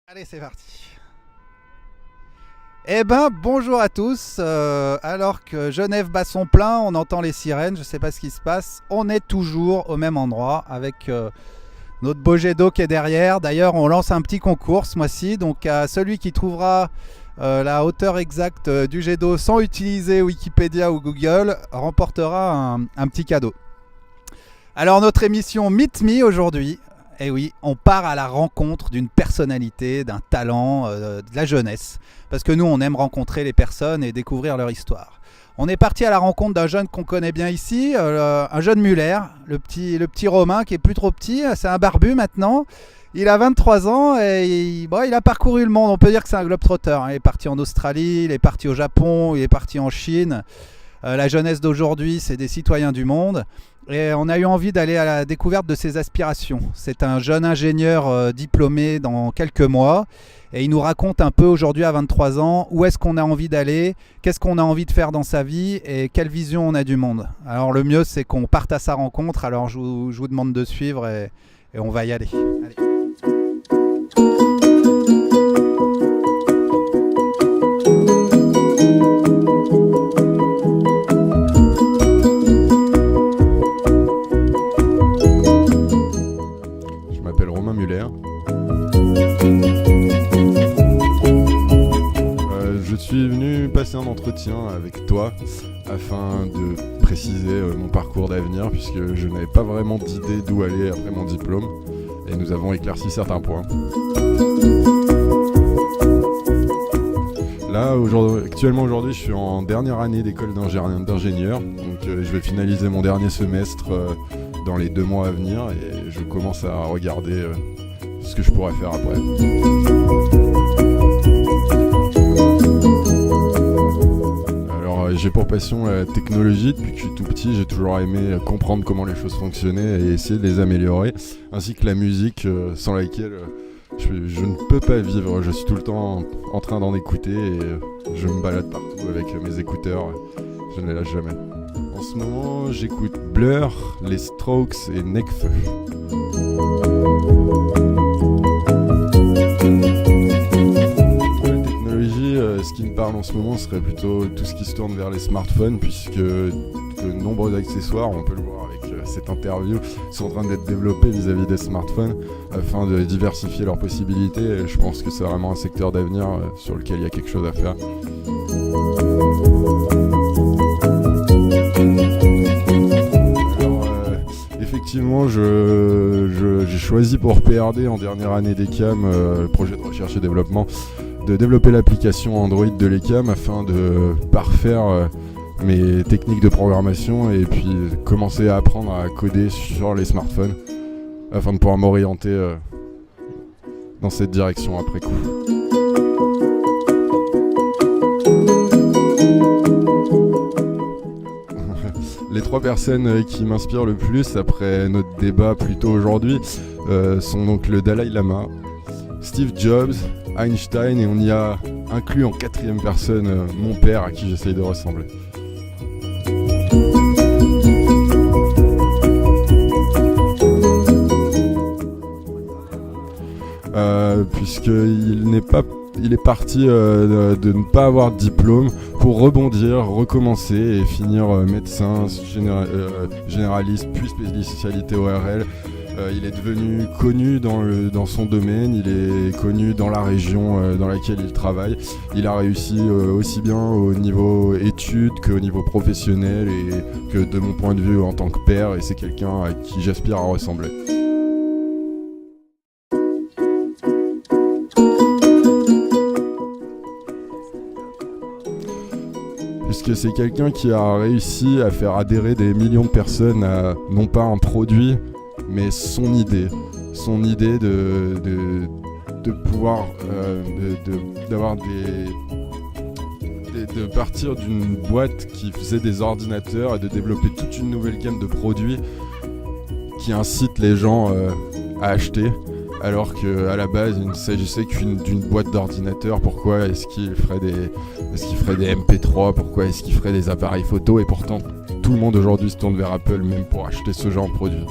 Allez, c'est parti. Eh ben, bonjour à tous. Alors que Genève bat son plein, on entend les sirènes, je sais pas ce qui se passe. On est toujours au même endroit avec notre beau jet d'eau qui est derrière. D'ailleurs, on lance un petit concours ce mois-ci. Donc, à celui qui trouvera la hauteur exacte du jet d'eau sans utiliser Wikipédia ou Google remportera un petit cadeau. Alors, notre émission Meet Me aujourd'hui. Eh oui, on part à la rencontre d'une personnalité, d'un talent, de la jeunesse. Parce que nous, on aime rencontrer les personnes et découvrir leur histoire. On est parti à la rencontre d'un jeune qu'on connaît bien ici, un jeune Muller, le petit Romain qui est plus trop petit, c'est un barbu maintenant. Il a 23 ans et il a parcouru le monde, on peut dire que c'est un globe-trotter. Il est parti en Australie, il est parti au Japon, il est parti en Chine. La jeunesse d'aujourd'hui, c'est des citoyens du monde. Et on a eu envie d'aller à la découverte de ses aspirations. C'est un jeune ingénieur diplômé dans quelques mois. Et il nous raconte un peu aujourd'hui à 23 ans où est-ce qu'on a envie d'aller, qu'est-ce qu'on a envie de faire dans sa vie et quelle vision on a du monde. Alors le mieux c'est qu'on parte à sa rencontre. Alors je vous demande de suivre et on va y aller. Allez. Je suis venu passer un entretien avec toi afin de préciser mon parcours d'avenir puisque je n'avais pas vraiment d'idée d'où aller après mon diplôme et nous avons éclairci certains points. Là, actuellement aujourd'hui, je suis en dernière année d'école d'ingénieur, donc je vais finaliser mon dernier semestre dans les 2 mois à venir et je commence à regarder ce que je pourrais faire après. J'ai pour passion la technologie. Depuis que je suis tout petit, j'ai toujours aimé comprendre comment les choses fonctionnaient et essayer de les améliorer, ainsi que la musique sans laquelle je ne peux pas vivre. Je suis tout le temps en train d'en écouter et je me balade partout avec mes écouteurs. Je ne les lâche jamais. En ce moment, j'écoute Blur, les Strokes et Nekfeu. Ce qui me parle en ce moment serait plutôt tout ce qui se tourne vers les smartphones, puisque de nombreux accessoires, on peut le voir avec cette interview, sont en train d'être développés vis-à-vis des smartphones afin de diversifier leurs possibilités. Et je pense que c'est vraiment un secteur d'avenir sur lequel il y a quelque chose à faire. Effectivement, j'ai choisi pour PRD en dernière année d'ECAM, le projet de recherche et développement, de développer l'application Android de l'ECAM afin de parfaire mes techniques de programmation et puis commencer à apprendre à coder sur les smartphones afin de pouvoir m'orienter dans cette direction après coup. Les 3 personnes qui m'inspirent le plus après notre débat plus tôt aujourd'hui sont donc le Dalai Lama, Steve Jobs, Einstein, et on y a inclus en 4e personne mon père à qui j'essaye de ressembler. Puisqu'il est parti de ne pas avoir de diplôme pour rebondir, recommencer et finir médecin généraliste puis spécialité ORL. Il est devenu connu dans son domaine, il est connu dans la région dans laquelle il travaille. Il a réussi aussi bien au niveau études qu'au niveau professionnel et que de mon point de vue en tant que père, et c'est quelqu'un à qui j'aspire à ressembler. Puisque c'est quelqu'un qui a réussi à faire adhérer des millions de personnes à non pas un produit, mais son idée de pouvoir de partir d'une boîte qui faisait des ordinateurs et de développer toute une nouvelle gamme de produits qui incite les gens à acheter, alors qu'à la base il ne s'agissait d'une boîte d'ordinateurs. Pourquoi est-ce qu'il ferait des MP3, pourquoi est-ce qu'il ferait des appareils photo, et pourtant tout le monde aujourd'hui se tourne vers Apple même pour acheter ce genre de produit.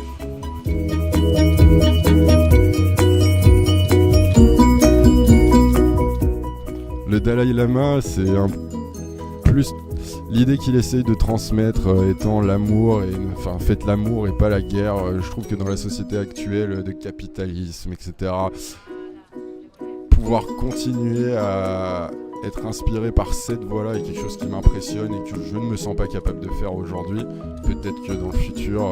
Le Dalai Lama, c'est plus l'idée qu'il essaye de transmettre étant l'amour, faites l'amour et pas la guerre. Je trouve que dans la société actuelle de capitalisme, etc., pouvoir continuer à être inspiré par cette voie-là est quelque chose qui m'impressionne et que je ne me sens pas capable de faire aujourd'hui. Peut-être que dans le futur,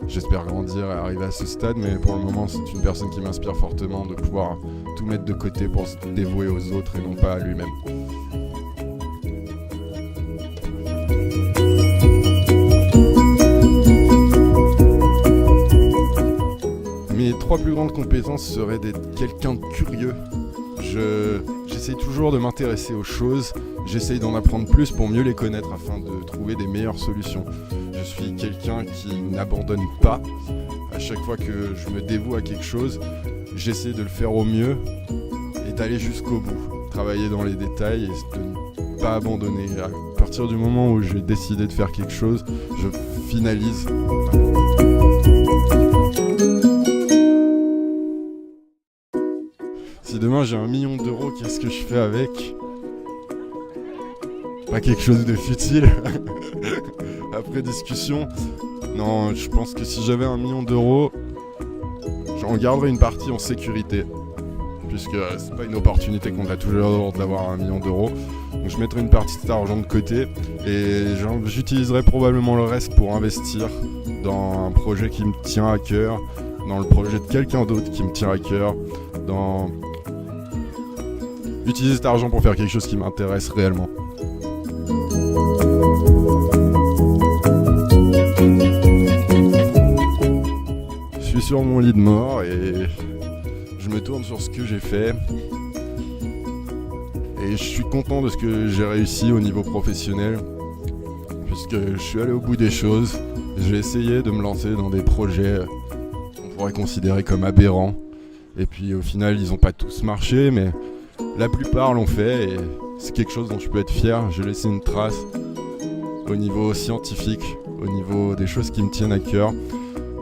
j'espère grandir et arriver à ce stade, mais pour le moment, c'est une personne qui m'inspire fortement de pouvoir tout mettre de côté pour se dévouer aux autres et non pas à lui-même. Mes 3 plus grandes compétences seraient d'être quelqu'un de curieux. J'essaye toujours de m'intéresser aux choses, j'essaye d'en apprendre plus pour mieux les connaître afin de trouver des meilleures solutions. Je suis quelqu'un qui n'abandonne pas. À chaque fois que je me dévoue à quelque chose, j'essaie de le faire au mieux et d'aller jusqu'au bout. Travailler dans les détails et de ne pas abandonner. À partir du moment où j'ai décidé de faire quelque chose, je finalise. Si demain j'ai 1 million d'euros, qu'est-ce que je fais avec ? Pas quelque chose de futile. Après discussion, non, je pense que si j'avais 1 million d'euros, j'en garderais une partie en sécurité. Puisque c'est pas une opportunité qu'on a toujours d'avoir 1 million d'euros. Donc je mettrais une partie de cet argent de côté et j'utiliserais probablement le reste pour investir dans un projet qui me tient à cœur, dans le projet de quelqu'un d'autre qui me tient à cœur, dans utiliser cet argent pour faire quelque chose qui m'intéresse réellement. Je suis sur mon lit de mort et je me tourne sur ce que j'ai fait. Et je suis content de ce que j'ai réussi au niveau professionnel, puisque je suis allé au bout des choses. J'ai essayé de me lancer dans des projets qu'on pourrait considérer comme aberrants. Et puis au final, ils n'ont pas tous marché, mais la plupart l'ont fait et c'est quelque chose dont je peux être fier. J'ai laissé une trace au niveau scientifique, au niveau des choses qui me tiennent à cœur.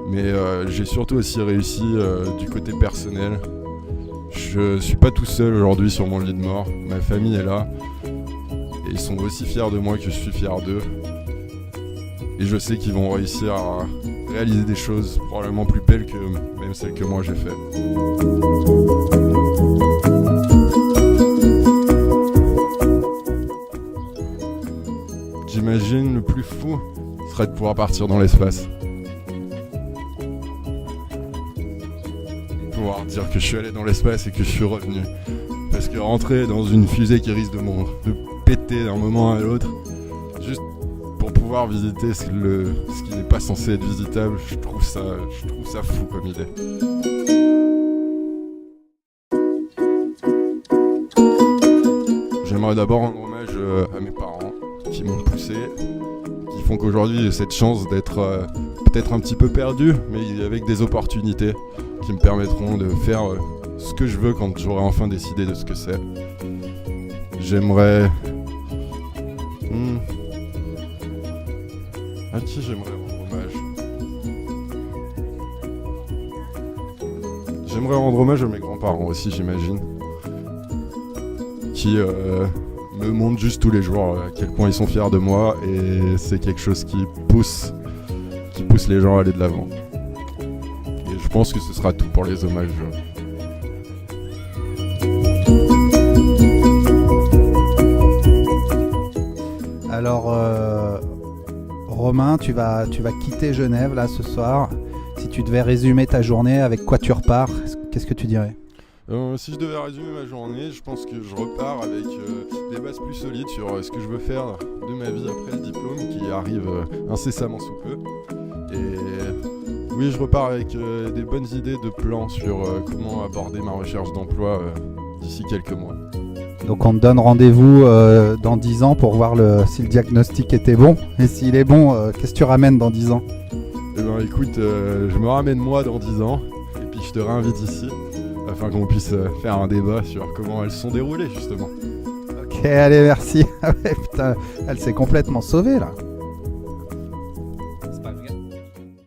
Mais j'ai surtout aussi réussi du côté personnel. Je suis pas tout seul aujourd'hui sur mon lit de mort. Ma famille est là. Et ils sont aussi fiers de moi que je suis fier d'eux. Et je sais qu'ils vont réussir à réaliser des choses probablement plus belles que même celles que moi j'ai fait. J'imagine le plus fou serait de pouvoir partir dans l'espace. Pouvoir dire que je suis allé dans l'espace et que je suis revenu. Parce que rentrer dans une fusée qui risque de péter d'un moment à l'autre, juste pour pouvoir visiter ce qui n'est pas censé être visitable, je trouve ça fou comme idée. J'aimerais d'abord rendre hommage à mes parents qui m'ont poussé, qui font qu'aujourd'hui j'ai cette chance d'être peut-être un petit peu perdu, mais avec des opportunités qui me permettront de faire ce que je veux quand j'aurai enfin décidé de ce que c'est. J'aimerais... À qui j'aimerais rendre hommage ? J'aimerais rendre hommage à mes grands-parents aussi, j'imagine, qui me montrent juste tous les jours à quel point ils sont fiers de moi, et c'est quelque chose qui pousse les gens à aller de l'avant. Et je pense que ce sera tout pour les hommages. Alors, Romain, tu vas quitter Genève là ce soir. Si tu devais résumer ta journée, avec quoi tu repars ? Qu'est-ce que tu dirais ? Si je devais résumer ma journée, je pense que je repars avec des bases plus solides sur ce que je veux faire de ma vie après le diplôme qui arrive incessamment sous peu. Et oui, je repars avec des bonnes idées de plans sur comment aborder ma recherche d'emploi d'ici quelques mois. Donc on te donne rendez-vous dans 10 ans pour voir si le diagnostic était bon. Et s'il est bon, qu'est-ce que tu ramènes dans 10 ans ? Eh ben écoute, je me ramène moi dans 10 ans et puis je te réinvite ici afin qu'on puisse faire un débat sur comment elles sont déroulées justement. Ok, allez, merci. Ah ouais, putain, elle s'est complètement sauvée là.